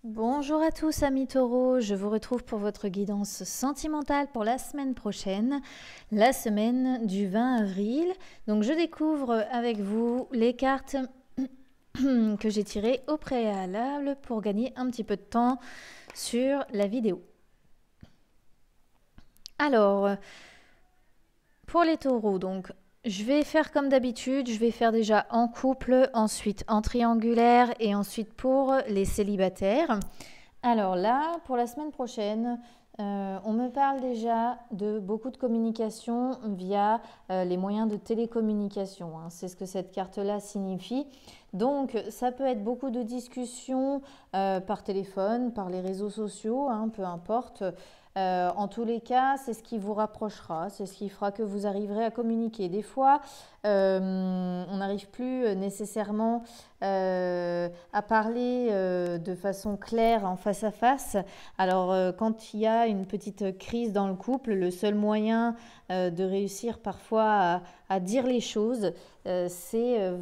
Bonjour à tous amis taureaux, je vous retrouve pour votre guidance sentimentale pour la semaine prochaine, la semaine du 20 avril. Donc je découvre avec vous les cartes que j'ai tirées au préalable pour gagner un petit peu de temps sur la vidéo. Alors, pour les taureaux, donc je vais faire comme d'habitude, je vais faire déjà en couple, ensuite en triangulaire et ensuite pour les célibataires. Alors là, pour la semaine prochaine, on me parle déjà de beaucoup de communication via les moyens de télécommunication. Hein. C'est ce que cette carte-là signifie. Donc, ça peut être beaucoup de discussions par téléphone, par les réseaux sociaux, hein, peu importe. En tous les cas, c'est ce qui vous rapprochera, c'est ce qui fera que vous arriverez à communiquer. Des fois, on n'arrive plus nécessairement à parler de façon claire en face à face. Alors, quand il y a une petite crise dans le couple, le seul moyen de réussir parfois à dire les choses, c'est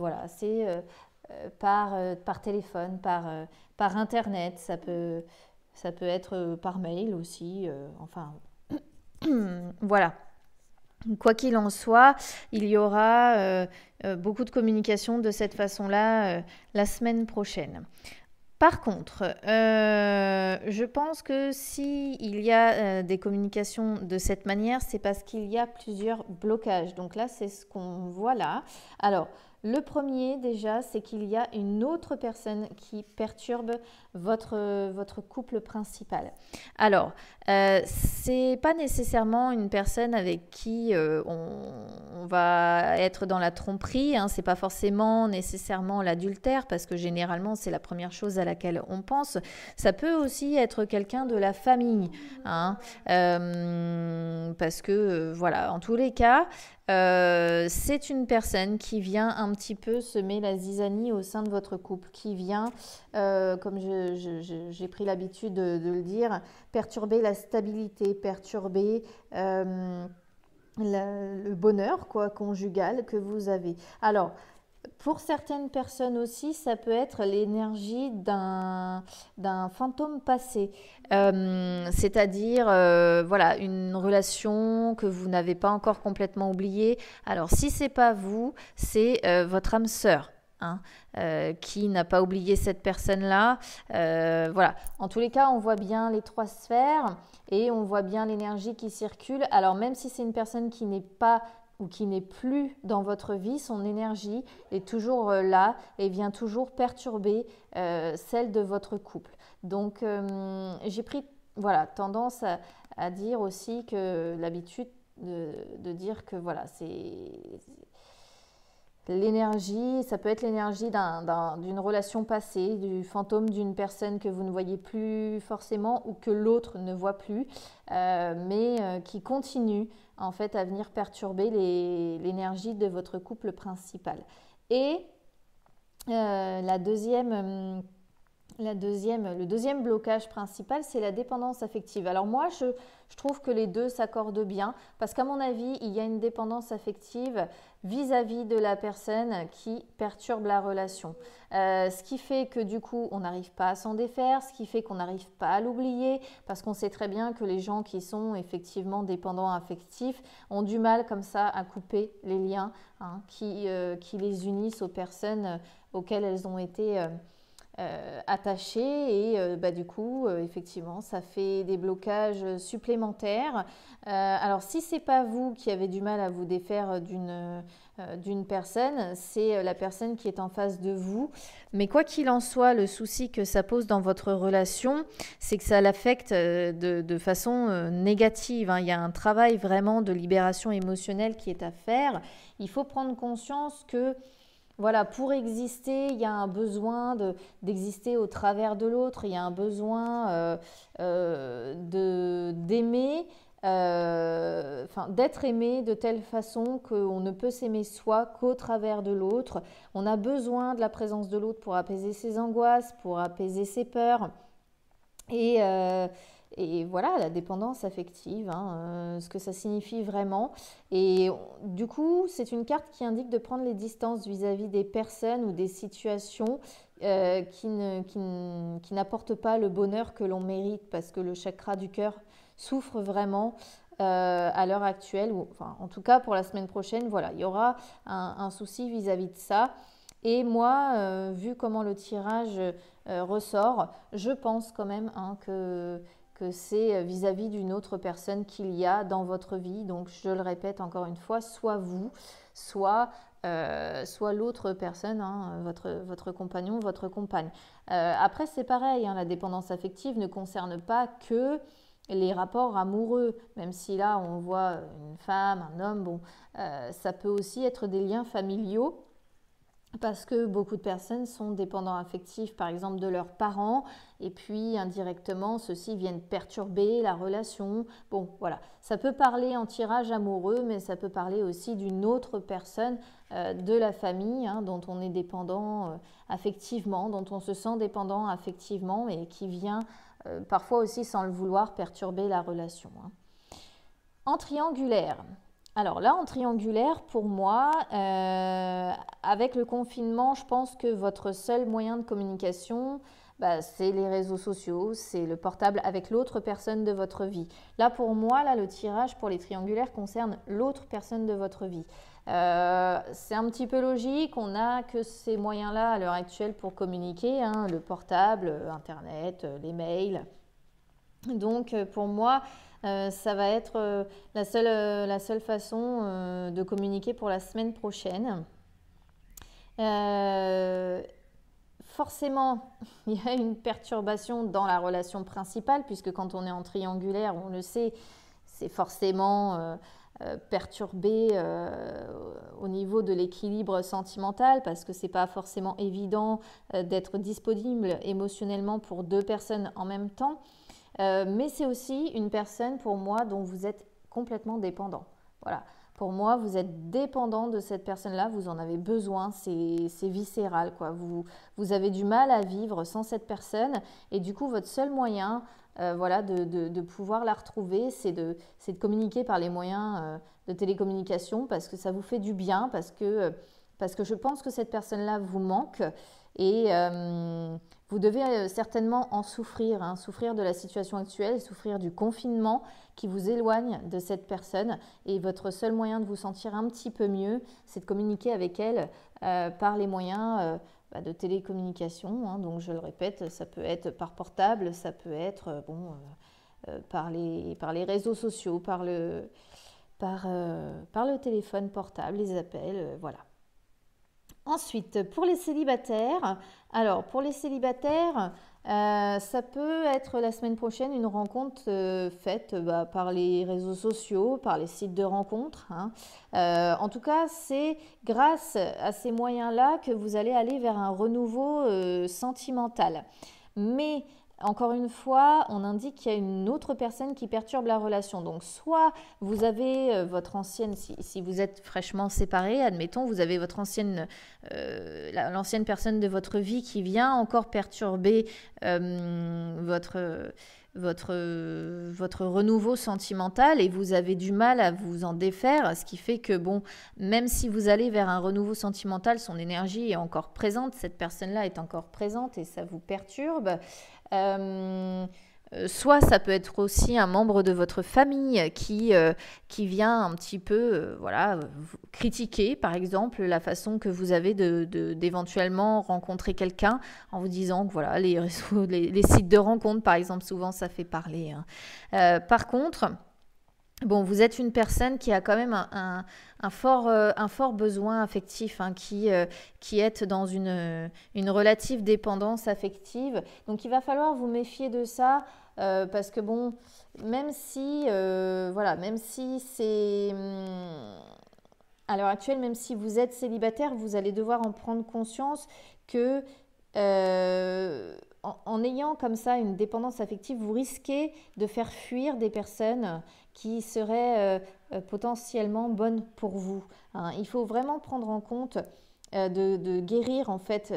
par téléphone, par Internet. Ça peut être par mail aussi. Enfin, voilà. Quoi qu'il en soit, il y aura beaucoup de communication de cette façon-là la semaine prochaine. Par contre, je pense que s'il y a des communications de cette manière, c'est parce qu'il y a plusieurs blocages. Donc là, c'est ce qu'on voit là. Alors, le premier déjà, c'est qu'il y a une autre personne qui perturbe votre couple principal. Alors, c'est pas nécessairement une personne avec qui on va être dans la tromperie, hein, c'est pas forcément nécessairement l'adultère parce que généralement c'est la première chose à laquelle on pense. Ça peut aussi être quelqu'un de la famille, hein, parce que voilà, en tous les cas, c'est une personne qui vient un petit peu semer la zizanie au sein de votre couple, qui vient, comme j'ai pris l'habitude de le dire, perturber la stabilité, perturber le bonheur conjugal que vous avez. Alors, pour certaines personnes aussi, ça peut être l'énergie d'un fantôme passé, c'est-à-dire voilà, une relation que vous n'avez pas encore complètement oubliée. Alors si c'est pas vous, c'est votre âme sœur. Hein, qui n'a pas oublié cette personne-là. Voilà. En tous les cas, on voit bien les trois sphères et on voit bien l'énergie qui circule. Alors même si c'est une personne qui n'est pas ou qui n'est plus dans votre vie, son énergie est toujours là et vient toujours perturber celle de votre couple. Donc j'ai pris tendance à dire aussi que l'habitude de dire que voilà, c'est l'énergie, ça peut être l'énergie d'une relation passée, du fantôme d'une personne que vous ne voyez plus forcément ou que l'autre ne voit plus, mais qui continue en fait à venir perturber l'énergie de votre couple principal. Et le deuxième blocage principal, c'est la dépendance affective. Alors moi, je trouve que les deux s'accordent bien parce qu'à mon avis, il y a une dépendance affective vis-à-vis de la personne qui perturbe la relation. Ce qui fait que du coup, on n'arrive pas à s'en défaire, ce qui fait qu'on n'arrive pas à l'oublier parce qu'on sait très bien que les gens qui sont effectivement dépendants affectifs ont du mal comme ça à couper les liens qui les unissent aux personnes auxquelles elles ont été attachées et du coup effectivement ça fait des blocages supplémentaires. Alors si c'est pas vous qui avez du mal à vous défaire d'une personne, c'est la personne qui est en face de vous. Mais quoi qu'il en soit, le souci que ça pose dans votre relation, c'est que ça l'affecte de façon négative, hein. Il y a un travail vraiment de libération émotionnelle qui est à faire. Il faut prendre conscience que voilà, pour exister, il y a un besoin d'exister au travers de l'autre, il y a un besoin d'aimer, d'être aimé de telle façon qu'on ne peut s'aimer soi qu'au travers de l'autre. On a besoin de la présence de l'autre pour apaiser ses angoisses, pour apaiser ses peurs. Et voilà, la dépendance affective, ce que ça signifie vraiment. Et du coup, c'est une carte qui indique de prendre les distances vis-à-vis des personnes ou des situations qui n'apporte pas le bonheur que l'on mérite parce que le chakra du cœur souffre vraiment à l'heure actuelle, ou enfin, en tout cas pour la semaine prochaine, voilà, il y aura un souci vis-à-vis de ça. Et moi, vu comment le tirage ressort, je pense quand même que c'est vis-à-vis d'une autre personne qu'il y a dans votre vie. Donc je le répète encore une fois, soit vous, soit l'autre personne, hein, votre compagnon, votre compagne. Après, c'est pareil, hein, la dépendance affective ne concerne pas que les rapports amoureux, même si là on voit une femme, un homme, bon, ça peut aussi être des liens familiaux. Parce que beaucoup de personnes sont dépendants affectifs, par exemple, de leurs parents, et puis indirectement, ceux-ci viennent perturber la relation. Bon, voilà, ça peut parler en tirage amoureux, mais ça peut parler aussi d'une autre personne de la famille, hein, dont on est dépendant affectivement, dont on se sent dépendant affectivement, et qui vient parfois aussi, sans le vouloir, perturber la relation, hein. En triangulaire. Alors là, en triangulaire, pour moi, avec le confinement, je pense que votre seul moyen de communication, c'est les réseaux sociaux, c'est le portable avec l'autre personne de votre vie. Là, pour moi, là, le tirage pour les triangulaires concerne l'autre personne de votre vie. C'est un petit peu logique, on n'a que ces moyens-là à l'heure actuelle pour communiquer, hein, le portable, Internet, les mails. Donc, pour moi, ça va être la seule façon de communiquer pour la semaine prochaine. Forcément, il y a une perturbation dans la relation principale, puisque quand on est en triangulaire, on le sait, c'est forcément perturbé au niveau de l'équilibre sentimental, parce que c'est pas forcément évident d'être disponible émotionnellement pour deux personnes en même temps. Mais c'est aussi une personne pour moi dont vous êtes complètement dépendant. Voilà. Pour moi, vous êtes dépendant de cette personne-là, vous en avez besoin, c'est viscéral, quoi. Vous avez du mal à vivre sans cette personne, et du coup, votre seul moyen voilà, de pouvoir la retrouver, c'est de communiquer par les moyens de télécommunication, parce que ça vous fait du bien, parce que je pense que cette personne-là vous manque, et vous devez certainement en souffrir, hein, souffrir de la situation actuelle, souffrir du confinement qui vous éloigne de cette personne. Et votre seul moyen de vous sentir un petit peu mieux, c'est de communiquer avec elle par les moyens de télécommunication, hein. Donc je le répète, ça peut être par portable, ça peut être par les réseaux sociaux, par le téléphone portable, les appels, voilà. Ensuite, pour les célibataires, alors pour les célibataires, ça peut être la semaine prochaine une rencontre faite par les réseaux sociaux, par les sites de rencontres, hein. En tout cas, c'est grâce à ces moyens-là que vous allez aller vers un renouveau sentimental. Mais encore une fois, on indique qu'il y a une autre personne qui perturbe la relation. Donc, soit vous avez votre ancienne, si vous êtes fraîchement séparés, admettons, vous avez votre ancienne, l'ancienne personne de votre vie qui vient encore perturber votre renouveau sentimental, et vous avez du mal à vous en défaire, ce qui fait que, bon, même si vous allez vers un renouveau sentimental, son énergie est encore présente, cette personne-là est encore présente et ça vous perturbe. Soit ça peut être aussi un membre de votre famille qui vient un petit peu voilà, critiquer par exemple la façon que vous avez d'éventuellement rencontrer quelqu'un, en vous disant que voilà, les réseaux, les sites de rencontres par exemple, souvent ça fait parler, hein. Par contre, bon, vous êtes une personne qui a quand même un fort besoin affectif, hein, qui est dans une relative dépendance affective. Donc, il va falloir vous méfier de ça parce que, bon, même si c'est... à l'heure actuelle, même si vous êtes célibataire, vous allez devoir en prendre conscience que... en ayant comme ça une dépendance affective, vous risquez de faire fuir des personnes qui seraient potentiellement bonnes pour vous, hein. Il faut vraiment prendre en compte de guérir en fait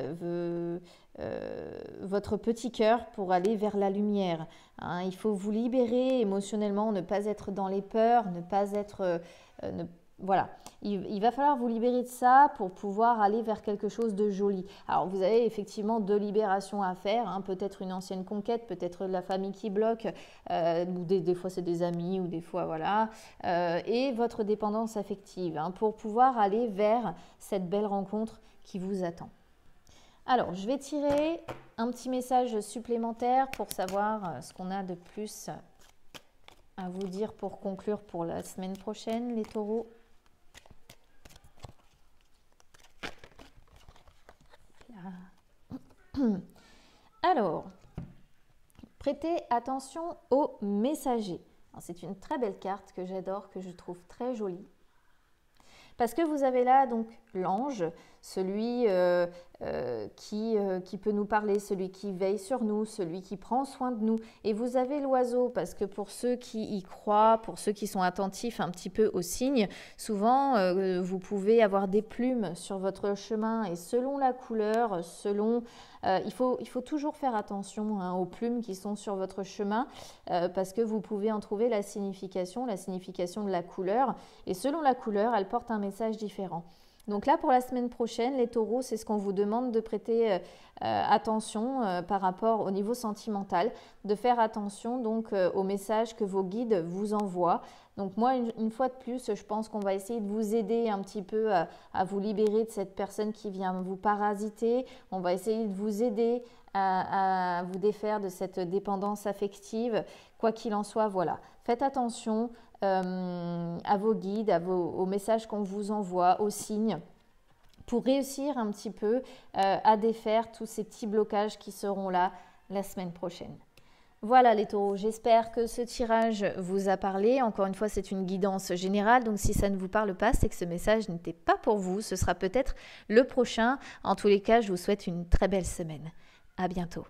votre petit cœur pour aller vers la lumière, hein. Il faut vous libérer émotionnellement, ne pas être dans les peurs, ne Voilà, il va falloir vous libérer de ça pour pouvoir aller vers quelque chose de joli. Alors, vous avez effectivement 2 libérations à faire, hein, peut-être une ancienne conquête, peut-être de la famille qui bloque, ou des fois c'est des amis, ou des fois voilà, et votre dépendance affective, hein, pour pouvoir aller vers cette belle rencontre qui vous attend. Alors, je vais tirer un petit message supplémentaire pour savoir ce qu'on a de plus à vous dire pour conclure pour la semaine prochaine, les taureaux. Alors, prêtez attention aux messagers. C'est une très belle carte que j'adore, que je trouve très jolie. Parce que vous avez là donc l'ange, celui qui peut nous parler, celui qui veille sur nous, celui qui prend soin de nous. Et vous avez l'oiseau, parce que pour ceux qui y croient, pour ceux qui sont attentifs un petit peu aux signes, souvent vous pouvez avoir des plumes sur votre chemin et selon la couleur, il faut toujours faire attention, hein, aux plumes qui sont sur votre chemin parce que vous pouvez en trouver la signification de la couleur. Et selon la couleur, elle porte un message différent. Donc là, pour la semaine prochaine, les taureaux, c'est ce qu'on vous demande de prêter attention par rapport au niveau sentimental, de faire attention donc aux messages que vos guides vous envoient. Donc moi, une fois de plus, je pense qu'on va essayer de vous aider un petit peu à vous libérer de cette personne qui vient vous parasiter. On va essayer de vous aider à vous défaire de cette dépendance affective. Quoi qu'il en soit, voilà. Faites attention à vos guides, aux messages qu'on vous envoie, aux signes, pour réussir un petit peu à défaire tous ces petits blocages qui seront là la semaine prochaine. Voilà les taureaux, j'espère que ce tirage vous a parlé. Encore une fois, c'est une guidance générale, donc si ça ne vous parle pas, c'est que ce message n'était pas pour vous. Ce sera peut-être le prochain. En tous les cas, je vous souhaite une très belle semaine. À bientôt.